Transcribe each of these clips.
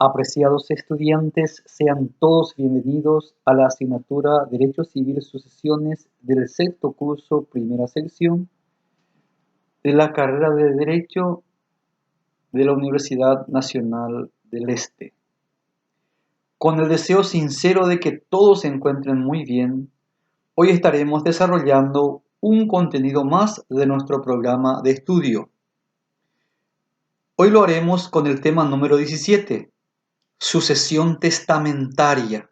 Apreciados estudiantes, sean todos bienvenidos a la asignatura Derecho Civil Sucesiones del sexto curso, primera sección, de la carrera de Derecho de la Universidad Nacional del Este. Con el deseo sincero de que todos se encuentren muy bien, hoy estaremos desarrollando un contenido más de nuestro programa de estudio. Hoy lo haremos con el tema número 17. Sucesión testamentaria.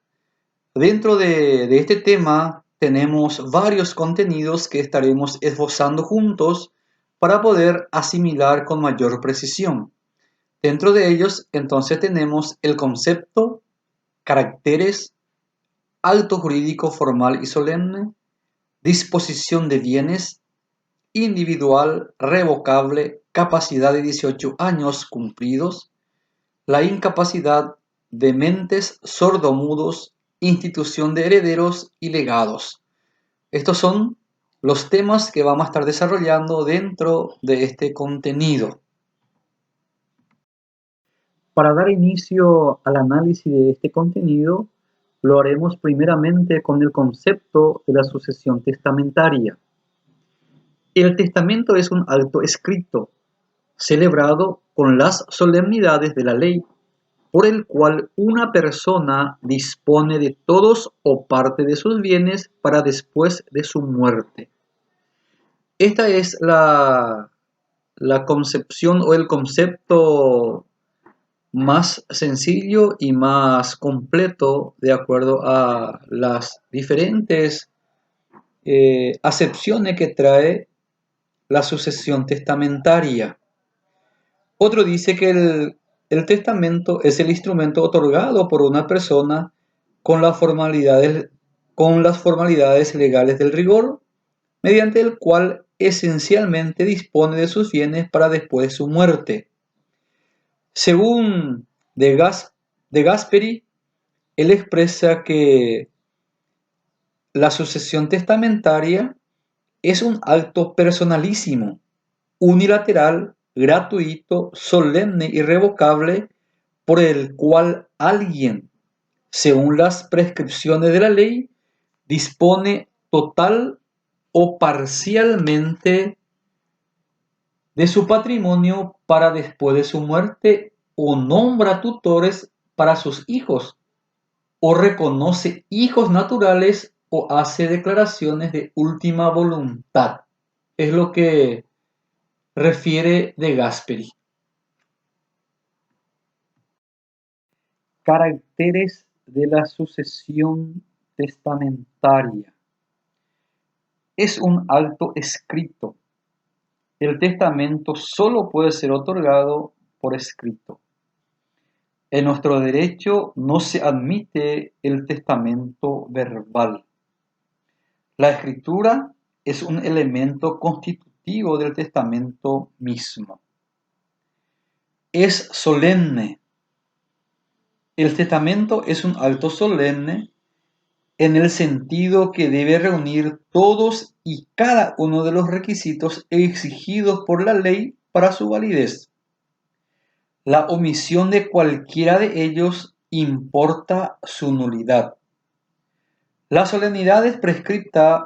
Dentro de este tema tenemos varios contenidos que estaremos esbozando juntos para poder asimilar con mayor precisión. Dentro de ellos, entonces, tenemos el concepto, caracteres, acto jurídico formal y solemne, disposición de bienes, individual, revocable, capacidad de 18 años cumplidos, la incapacidad, dementes, sordomudos, institución de herederos y legados. Estos son los temas que vamos a estar desarrollando dentro de este contenido. Para dar inicio al análisis de este contenido, lo haremos primeramente con el concepto de la sucesión testamentaria. El testamento es un acto escrito, celebrado con las solemnidades de la ley, por el cual una persona dispone de todos o parte de sus bienes para después de su muerte. Esta es la concepción o el concepto más sencillo y más completo de acuerdo a las diferentes acepciones que trae la sucesión testamentaria. Otro dice que el testamento es el instrumento otorgado por una persona con las formalidades legales del rigor, mediante el cual esencialmente dispone de sus bienes para después de su muerte. Según De Gasperi, él expresa que la sucesión testamentaria es un acto personalísimo, unilateral, gratuito, solemne y irrevocable, por el cual alguien, según las prescripciones de la ley, dispone total o parcialmente de su patrimonio para después de su muerte, o nombra tutores para sus hijos, o reconoce hijos naturales o hace declaraciones de última voluntad. Es lo que refiere De Gasperi. Caracteres de la sucesión testamentaria. Es un acto escrito. El testamento solo puede ser otorgado por escrito. En nuestro derecho no se admite el testamento verbal. La escritura es un elemento constitutivo del testamento mismo. Es solemne. El testamento es un acto solemne en el sentido que debe reunir todos y cada uno de los requisitos exigidos por la ley para su validez. La omisión de cualquiera de ellos importa su nulidad. Las solemnidades prescriptas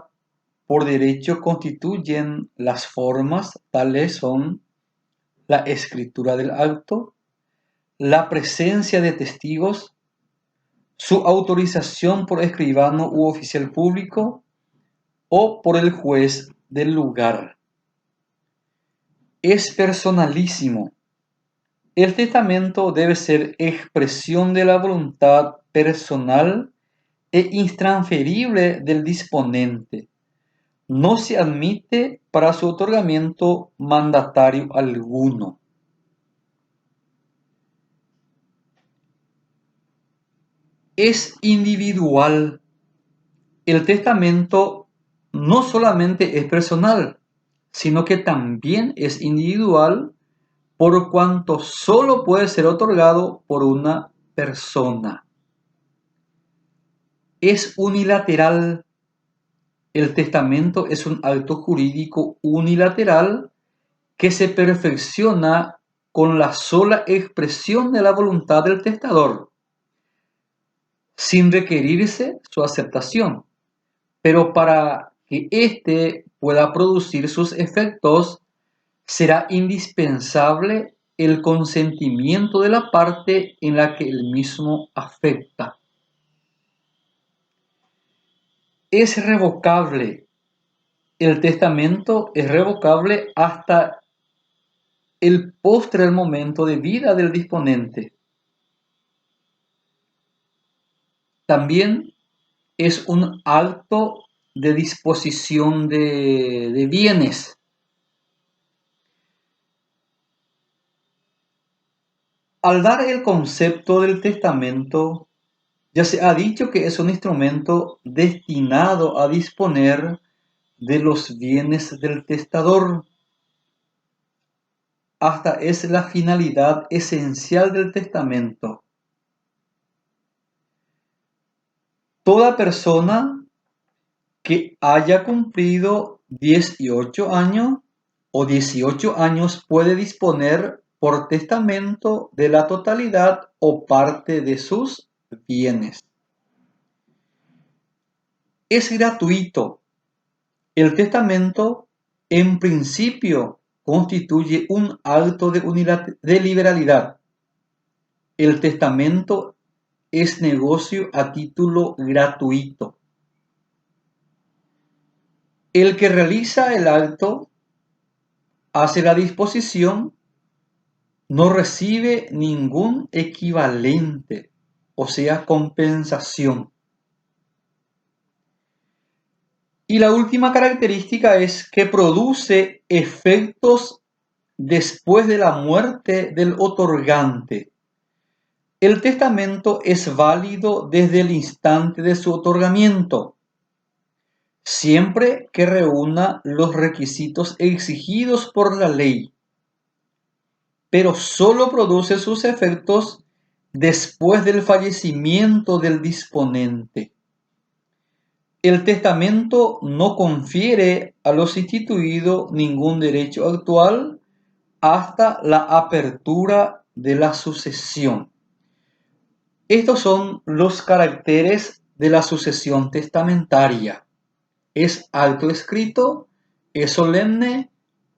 por derecho constituyen las formas, tales son la escritura del acto, la presencia de testigos, su autorización por escribano u oficial público o por el juez del lugar. Es personalísimo. El testamento debe ser expresión de la voluntad personal e intransferible del disponente. No se admite para su otorgamiento mandatario alguno. Es individual. El testamento no solamente es personal, sino que también es individual, por cuanto solo puede ser otorgado por una persona. Es unilateral. El testamento es un acto jurídico unilateral que se perfecciona con la sola expresión de la voluntad del testador, sin requerirse su aceptación. Pero para que éste pueda producir sus efectos, será indispensable el consentimiento de la parte en la que el mismo afecta. Es revocable. El testamento es revocable hasta el postrer momento de vida del disponente. También es un acto de disposición de bienes. Al dar el concepto del testamento, ya se ha dicho que es un instrumento destinado a disponer de los bienes del testador. Hasta es la finalidad esencial del testamento. Toda persona que haya cumplido 18 años o 18 años puede disponer por testamento de la totalidad o parte de sus bienes. Es gratuito. El testamento, en principio, constituye un acto de liberalidad. El testamento es negocio a título gratuito. El que realiza el acto hace la disposición, no recibe ningún equivalente, o sea, compensación. Y la última característica es que produce efectos después de la muerte del otorgante. El testamento es válido desde el instante de su otorgamiento, siempre que reúna los requisitos exigidos por la ley, pero solo produce sus efectos después del fallecimiento del disponente. El testamento no confiere a los instituidos ningún derecho actual hasta la apertura de la sucesión. Estos son los caracteres de la sucesión testamentaria. Es acto escrito, es solemne,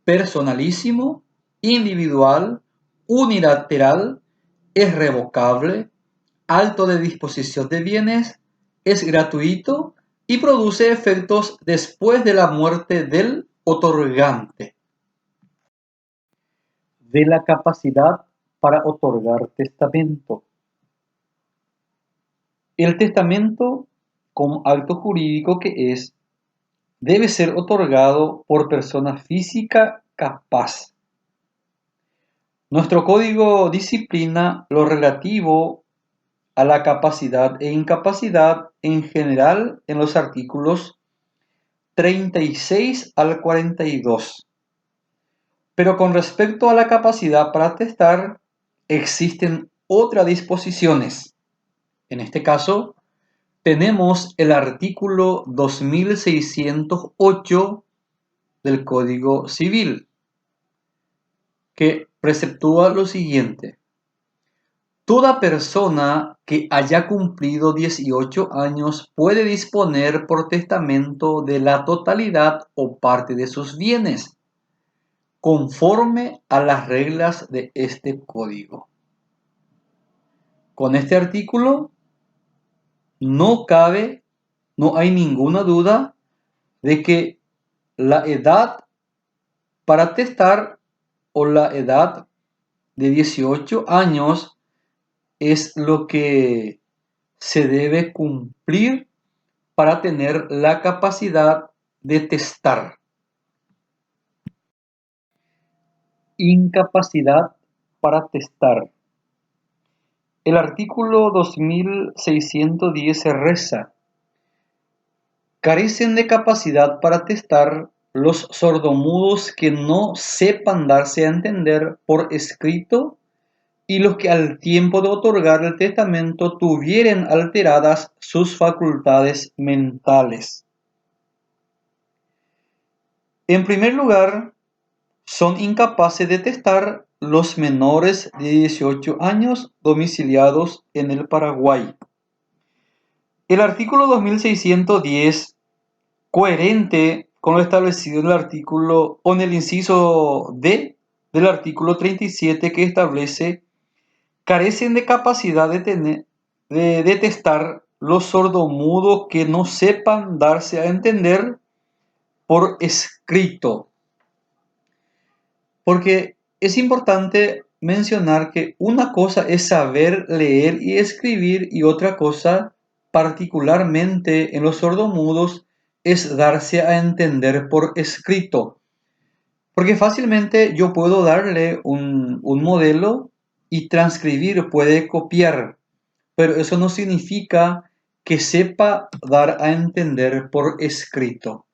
personalísimo, individual, unilateral, es revocable, acto de disposición de bienes, es gratuito y produce efectos después de la muerte del otorgante. De la capacidad para otorgar testamento. El testamento, como acto jurídico que es, debe ser otorgado por persona física capaz. Nuestro código disciplina lo relativo a la capacidad e incapacidad en general en los artículos 36 al 42. Pero con respecto a la capacidad para testar, existen otras disposiciones. En este caso, tenemos el artículo 2608 del Código Civil, que preceptúa lo siguiente. Toda persona que haya cumplido 18 años puede disponer por testamento de la totalidad o parte de sus bienes, conforme a las reglas de este código. Con este artículo no hay ninguna duda de que la edad para testar o la edad de 18 años es lo que se debe cumplir para tener la capacidad de testar. Incapacidad para testar. El artículo 2610 reza: carecen de capacidad para testar los sordomudos que no sepan darse a entender por escrito y los que al tiempo de otorgar el testamento tuvieren alteradas sus facultades mentales. En primer lugar, son incapaces de testar los menores de 18 años domiciliados en el Paraguay. El artículo 2610, coherente con lo establecido en el artículo o en el inciso D del artículo 37 que establece, carecen de capacidad de detectar los sordomudos que no sepan darse a entender por escrito. Porque es importante mencionar que una cosa es saber leer y escribir y otra cosa, particularmente en los sordomudos, es darse a entender por escrito. Porque fácilmente yo puedo darle un modelo y transcribir, puede copiar, pero eso no significa que sepa dar a entender por escrito.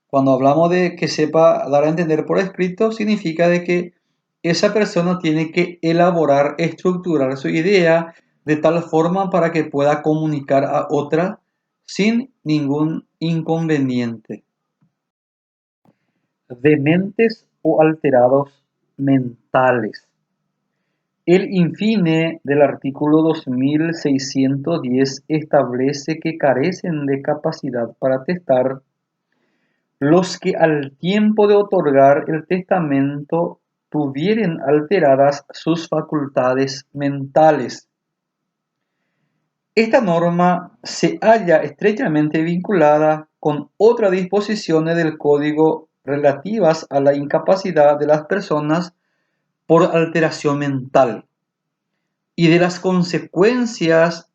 Cuando hablamos de que sepa dar a entender por escrito, significa de que esa persona tiene que elaborar, estructurar su idea de tal forma para que pueda comunicar a otra sin ningún inconveniente. Dementes o alterados mentales. El infine del artículo 2610 establece que carecen de capacidad para testar los que al tiempo de otorgar el testamento tuvieren alteradas sus facultades mentales. Esta norma se halla estrechamente vinculada con otras disposiciones del Código relativas a la incapacidad de las personas por alteración mental y de las consecuencias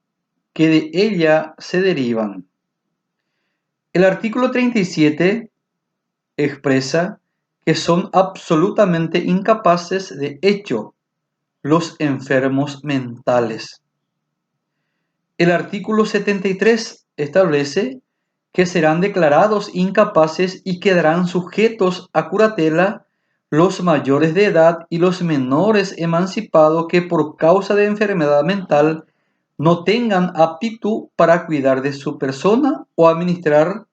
que de ella se derivan. El artículo 37 expresa que son absolutamente incapaces de hecho los enfermos mentales. El artículo 73 establece que serán declarados incapaces y quedarán sujetos a curatela los mayores de edad y los menores emancipados que por causa de enfermedad mental no tengan aptitud para cuidar de su persona o administrar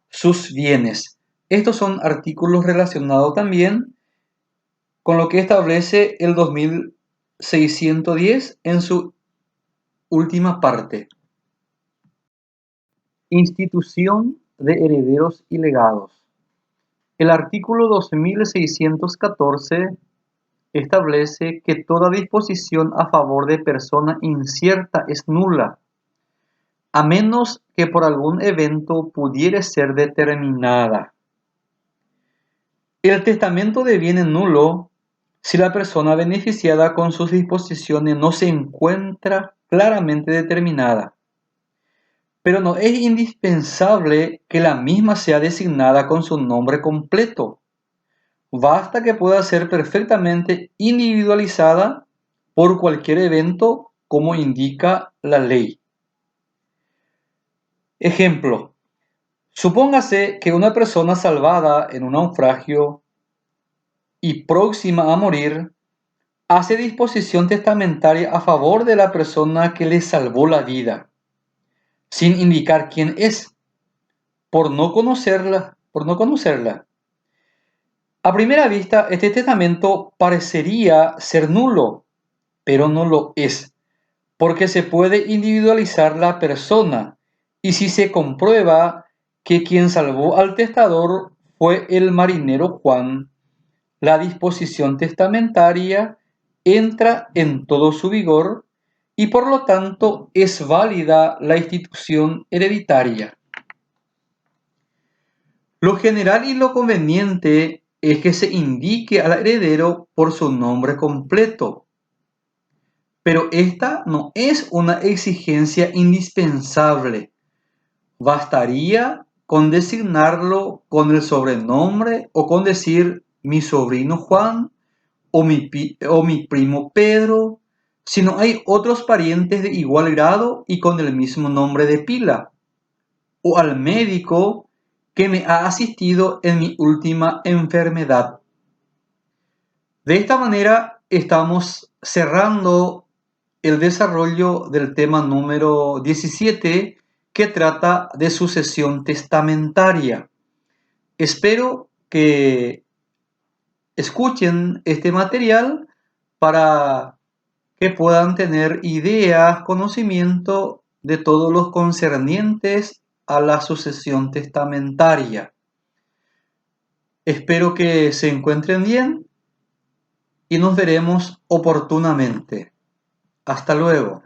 sus bienes. Estos son artículos relacionados también con lo que establece el 2610 en su última parte. Institución de herederos y legados. El artículo 2614 establece que toda disposición a favor de persona incierta es nula, a menos que por algún evento pudiere ser determinada. El testamento deviene nulo si la persona beneficiada con sus disposiciones no se encuentra claramente determinada, pero no es indispensable que la misma sea designada con su nombre completo. Basta que pueda ser perfectamente individualizada por cualquier evento como indica la ley. Ejemplo. Supóngase que una persona salvada en un naufragio y próxima a morir hace disposición testamentaria a favor de la persona que le salvó la vida, sin indicar quién es, por no conocerla. A primera vista, este testamento parecería ser nulo, pero no lo es, porque se puede individualizar la persona, y si se comprueba que quien salvó al testador fue el marinero Juan, la disposición testamentaria entra en todo su vigor y por lo tanto es válida la institución hereditaria. Lo general y lo conveniente es que se indique al heredero por su nombre completo, pero esta no es una exigencia indispensable. Bastaría con designarlo con el sobrenombre o con decir mi sobrino Juan o mi primo Pedro, si no hay otros parientes de igual grado y con el mismo nombre de pila, o al médico que me ha asistido en mi última enfermedad. De esta manera estamos cerrando el desarrollo del tema número 17 que trata de sucesión testamentaria. Espero que escuchen este material para que puedan tener ideas, conocimiento de todos los concernientes a la sucesión testamentaria. Espero que se encuentren bien y nos veremos oportunamente. Hasta luego.